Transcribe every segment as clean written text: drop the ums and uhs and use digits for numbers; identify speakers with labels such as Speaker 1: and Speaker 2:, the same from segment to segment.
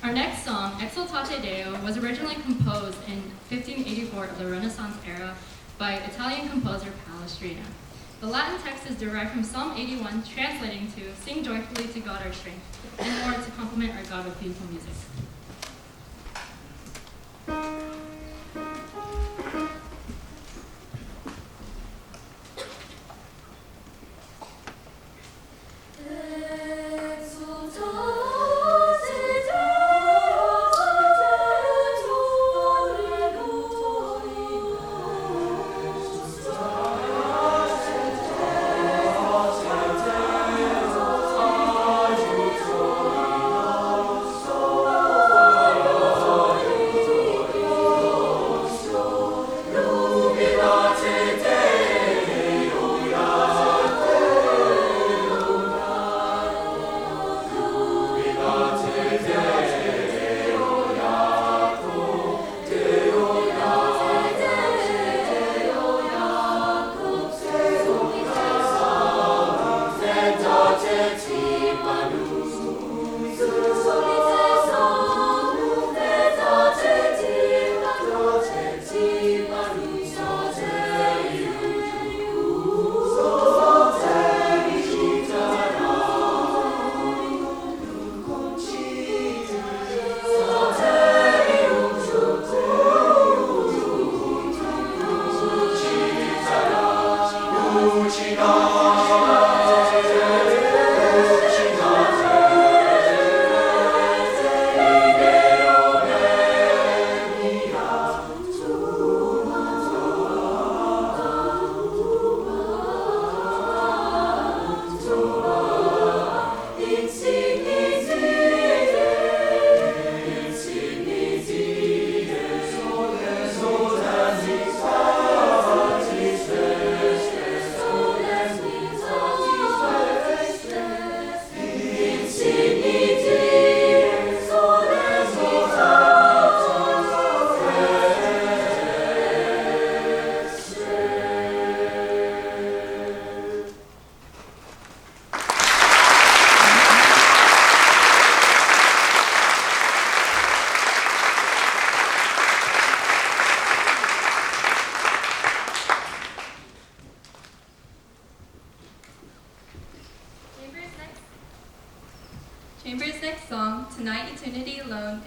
Speaker 1: Our next song, Exultate Deo, was originally composed in 1584 of the Renaissance era by Italian composer Palestrina. The Latin text is derived from Psalm 81, translating to "Sing joyfully to God our strength," and more to complement our God with beautiful music.
Speaker 2: Oh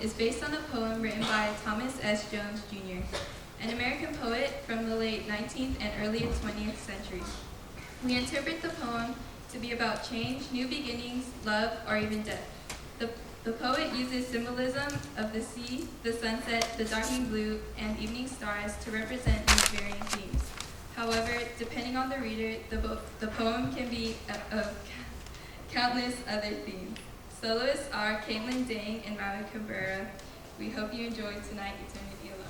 Speaker 2: is based on a poem written by Thomas S. Jones, Jr., an American poet from the late 19th and early 20th centuries. We interpret the poem to be about change, new beginnings, love, or even death. The poet uses symbolism of the sea, the sunset, the darkening blue, and evening stars to represent these varying themes. However, depending on the reader, the poem can be of countless other themes. Soloists are Caitlin Dang and Maui Cabrera. We hope you enjoy Tonight Eternity Alone.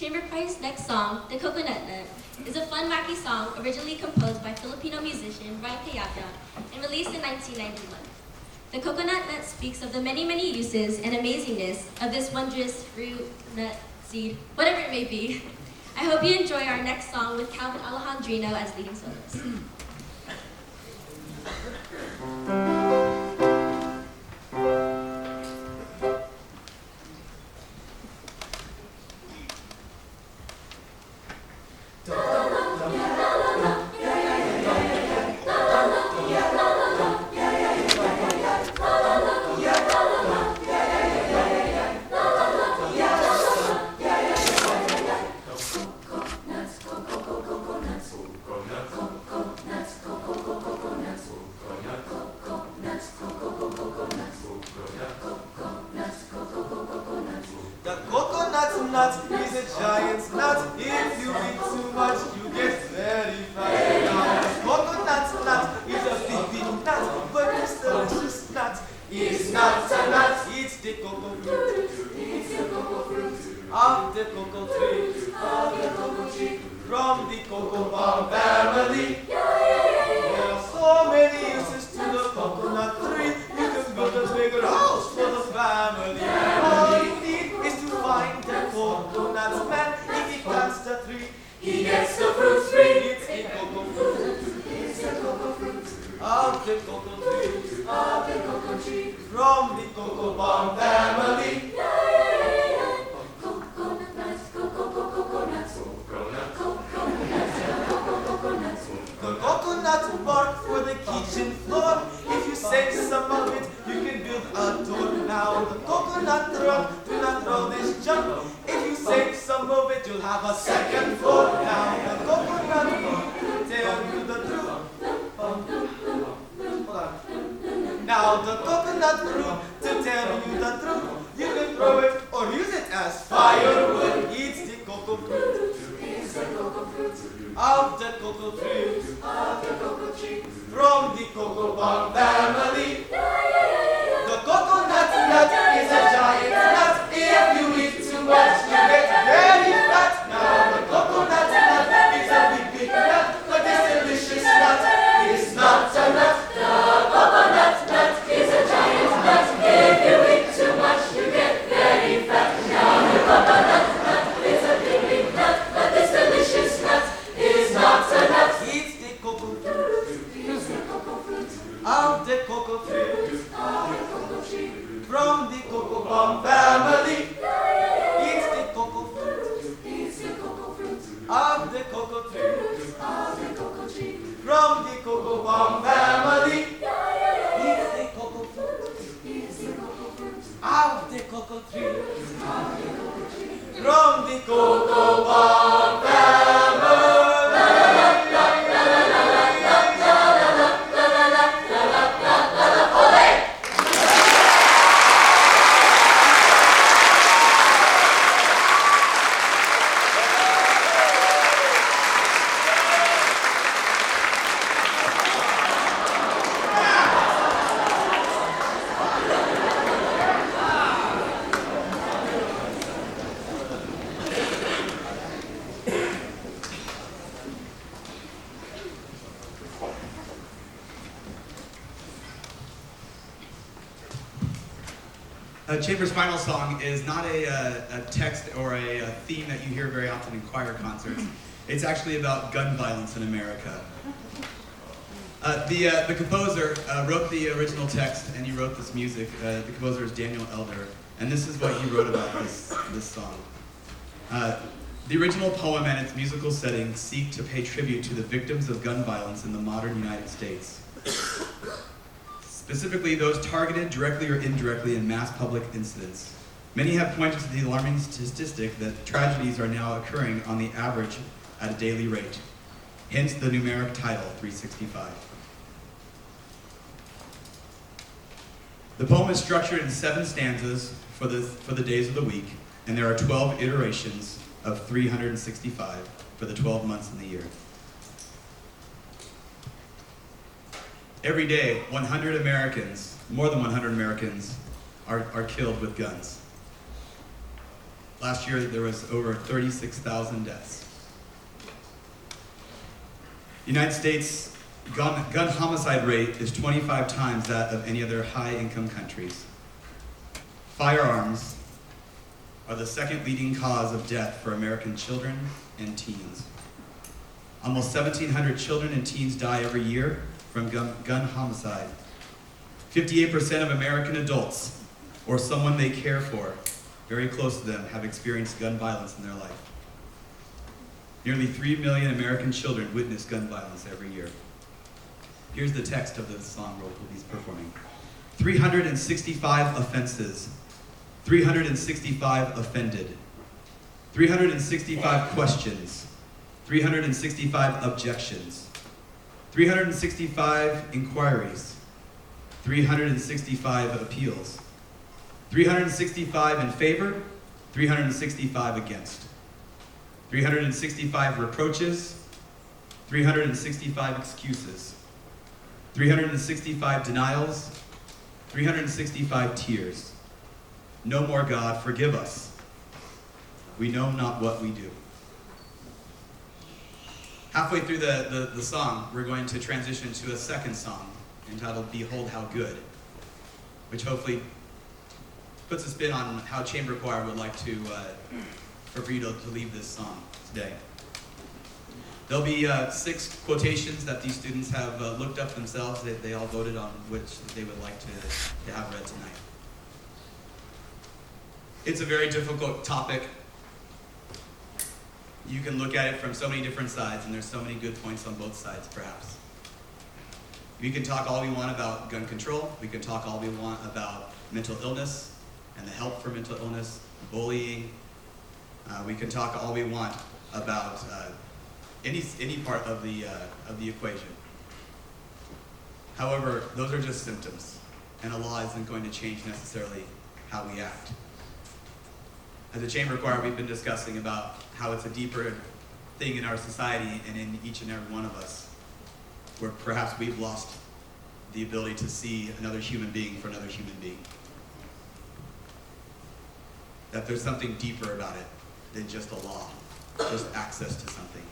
Speaker 3: Chamber Choir's next song, The Coconut Nut, is a fun, wacky song originally composed by Filipino musician Ryan Kayata and released in 1991. The coconut nut speaks of the many, many uses and amazingness of this wondrous fruit, nut, seed, whatever it may be. I hope you enjoy our next song with Calvin Alejandrino as leading soloist.
Speaker 4: Coconut. coconut is a giant nut. If you eat too much, you get very fat. Now, the coconut nut is a big, big nut, but this delicious nut is not a nut. It's the cocoa fruit. It's the cocoa fruit of the cocoa tree. Of the cocoa tree. From the cocoa palm family. There are so many uses to the coconut tree. You can build a bigger house for the family. All you need is to find the coconut man. If he plants the tree, he gets the fruit tree. It's a cocoa fruit. It's a cocoa fruit of the cocoa tree. Of the cocoa tree. From the cocoa palm family. Coconut nuts, coconuts, coconuts. The coconut bark for the kitchen floor. If you save some of it, you can build a door. Now the coconut trunk, do not throw this junk. If you save some of it, you'll have a second floor. Now the coconut root, tell you the truth. Hold on. Now the coconut root, to tell you the truth, you can throw it or use it as firewood. It's the cocoa fruit. It's the cocoa fruit of the cocoa tree. Of the cocoa tree. From the cocoa palm family. The coconut nut is a giant nut. If you eat too much, you get very fat. Now the coconut nut is a big, big nut, but this delicious nut is not a nut. The coconut nut is a giant nut. If you eat too much, you get very fat. Now the coconut nut is a big, big nut, but this delicious nut is not a nut. It's the cocoa fruit. It's the cocoa fruit of the cocoa tree. Of the cocoa tree. From the cocoa palm family. It's the cocoa fruit. It's the cocoa fruit of the cocoa tree. Of the cocoa tree. From the cocoa palm family. It's the cocoa fruit. It's the cocoa fruit of the cocoa tree. Of the cocoa tree. From the cocoa palm family.
Speaker 5: Chamber's final song is not a text or a theme that you hear very often in choir concerts. It's actually about gun violence in America. The composer wrote the original text and he wrote this music. The composer is Daniel Elder, and this is what he wrote about this song. The original poem and its musical setting seek to pay tribute to the victims of gun violence in the modern United States. Specifically, those targeted directly or indirectly in mass public incidents. Many have pointed to the alarming statistic that tragedies are now occurring on the average at a daily rate. Hence the numeric title, 365. The poem is structured in 7 stanzas for the days of the week, and there are 12 iterations of 365 for the 12 months in the year. Every day, 100 Americans, more than 100 Americans, are killed with guns. Last year, there was over 36,000 deaths. The United States gun homicide rate is 25 times that of any other high-income countries. Firearms are the second leading cause of death for American children and teens. Almost 1,700 children and teens die every year from gun homicide. 58% of American adults, or someone they care for, very close to them, have experienced gun violence in their life. Nearly 3 million American children witness gun violence every year. Here's the text of the song he's performing. 365 offenses, 365 offended, 365 questions, 365 objections, 365 inquiries, 365 appeals, 365 in favor, 365 against, 365 reproaches, 365 excuses, 365 denials, 365 tears. No more, God, forgive us. We know not what we do. Halfway through the song, we're going to transition to a second song entitled Behold How Good, which hopefully puts a spin on how chamber choir would like to, for you to leave this song today. There'll be 6 quotations that these students have looked up themselves. They all voted on which they would like to have read tonight. It's a very difficult topic. You can look at it from so many different sides, and there's so many good points on both sides, perhaps. We can talk all we want about gun control. We can talk all we want about mental illness and the help for mental illness, bullying. We can talk all we want about any part of the equation. However, those are just symptoms, and a law isn't going to change necessarily how we act. As a chamber choir, we've been discussing about how it's a deeper thing in our society and in each and every one of us, where perhaps we've lost the ability to see another human being for another human being. That there's something deeper about it than just a law, just access to something.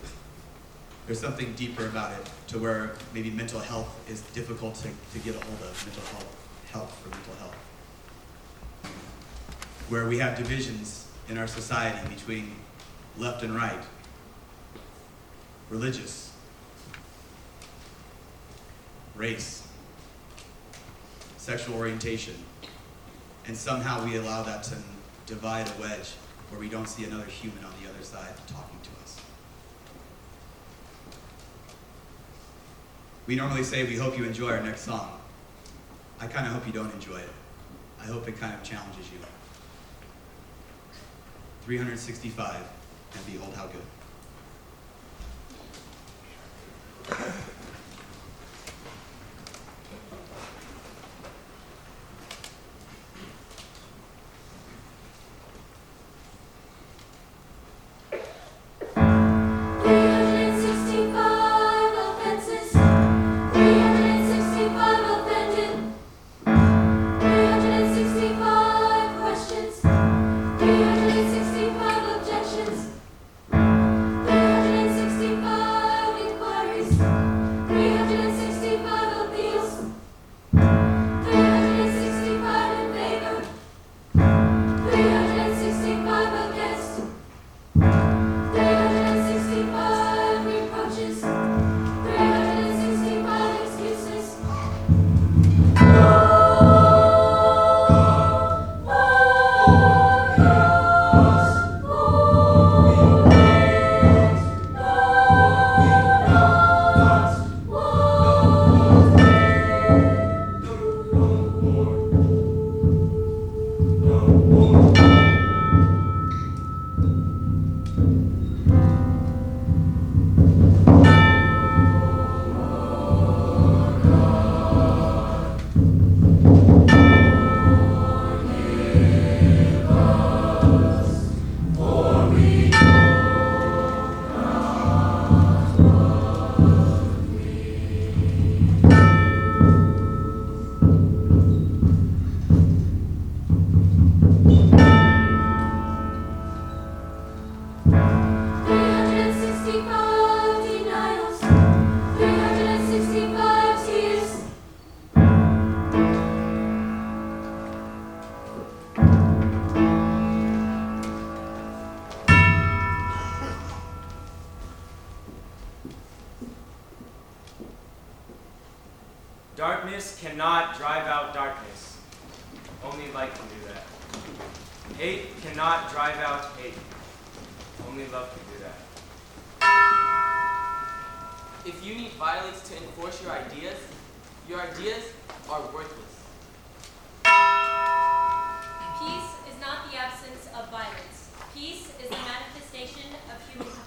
Speaker 5: There's something deeper about it to where maybe mental health is difficult to get a hold of, mental help for mental health. Where we have divisions in our society between left and right, religious, race, sexual orientation, and somehow we allow that to divide a wedge where we don't see another human on the other side talking to us. We normally say we hope you enjoy our next song. I kind of hope you don't enjoy it. I hope it kind of challenges you. 365, and behold how good.
Speaker 6: Darkness cannot drive out darkness. Only light can do that. Hate cannot drive out hate. Only love can do that.
Speaker 7: If you need violence to enforce your ideas are worthless.
Speaker 3: Peace is not the absence of violence. Peace is the manifestation of human